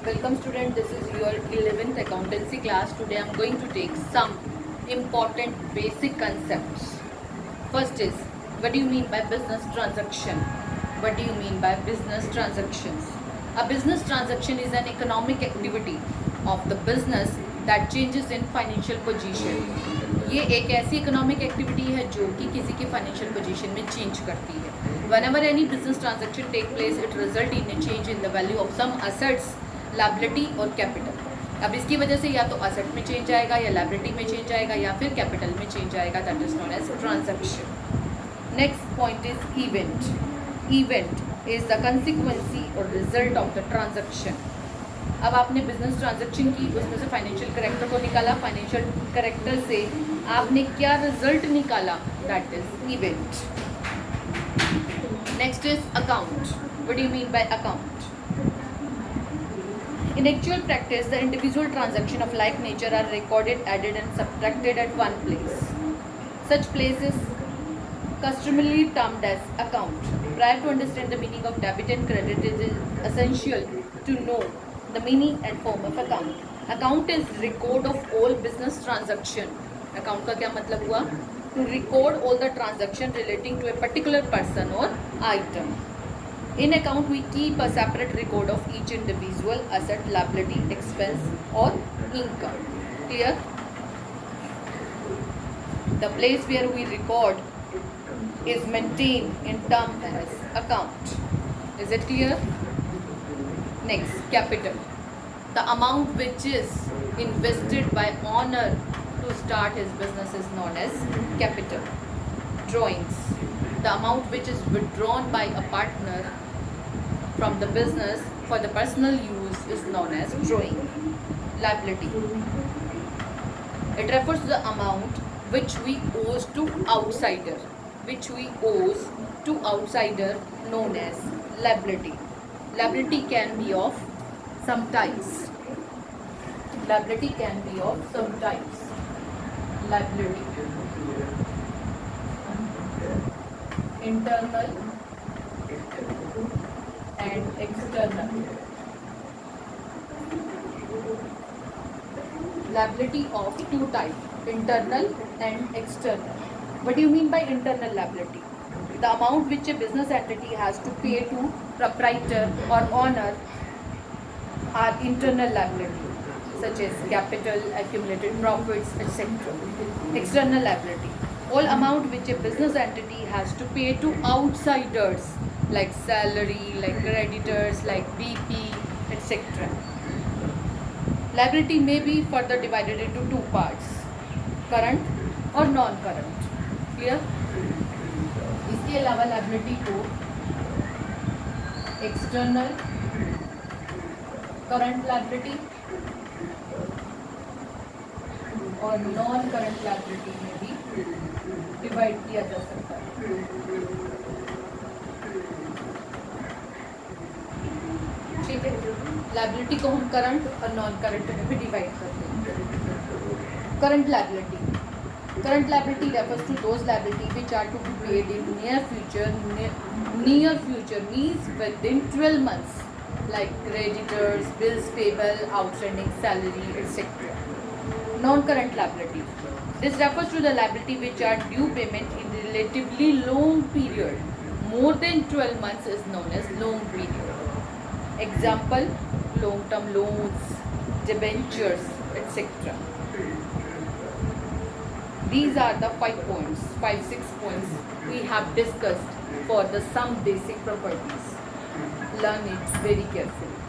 Welcome student, this is your 11th accountancy class. Today I am going to take some important basic concepts. First is, what do you mean by business transaction? What do you mean by business transactions? A business transaction is an economic activity of the business that changes in financial position. ये एक ऐसी economic activity है जो कि किसी के financial position में change करती है. Whenever any business transaction take place, it result in a change in the value of some assets, liability और कैपिटल. अब इसकी वजह से या तो असेट में चेंज आएगा या लाइबिलिटी में चेंज आएगा या फिर कैपिटल में चेंज आएगा. That is known as transaction. Next point is event. Event is the consequence और रिजल्ट ऑफ द ट्रांजैक्शन. अब आपने बिजनेस ट्रांजैक्शन की, उसमें से फाइनेंशियल करेक्टर को निकाला. फाइनेंशियल करेक्टर से आपने क्या रिजल्ट निकाला? That is event. Next is account. What do you mean by account? In actual practice, the individual transactions of like nature are recorded, added and subtracted at one place. Such place is customarily termed as account. Prior to understand the meaning of debit and credit, it is essential to know the meaning and form of account. Account is record of all business transaction. Account का क्या मतलब हुआ? To record all the transaction relating to a particular person or item. In account, we keep a separate record of each individual asset, liability, expense or income. Clear? The place where we record is maintained in term as account. Is it clear? Next, capital. The amount which is invested by owner to start his business is known as capital. Drawings. The amount which is withdrawn by a partner from the business for the personal use is known as drawing. Liability. It refers to the amount which we owes to outsider. Which we owes to outsider known as liability. Liability can be of some types. Liability can be of some types. Liability. Internal and external. Liability of two types, internal and external. What do you mean by internal liability? The amount which a business entity has to pay to proprietor or owner are internal liability, such as capital, accumulated profits, etc. External liability. All amount which a business entity has to pay to outsiders, like salary, like creditors, like BP, etc. Liability may be further divided into two parts, current और non-current. Clear? इसके अलावा liability को external, current liability और non-current liability में भी divide किया जा सकता है. ठीक है. लाइबिलिटी को हम करंट और नॉन करंट में भी डिवाइड करते हैं. Current liability. Current liability refers to those liability which are to be paid in near future. Near future means within 12 months, like creditors, bills payable, outstanding salary, etc. Non-current liability. This refers to the liability which are due payment in relatively long period. More than 12 months is known as long period. Example, long-term loans, debentures, etc. These are the 5-6 points we have discussed for the some basic properties. Learn it very carefully.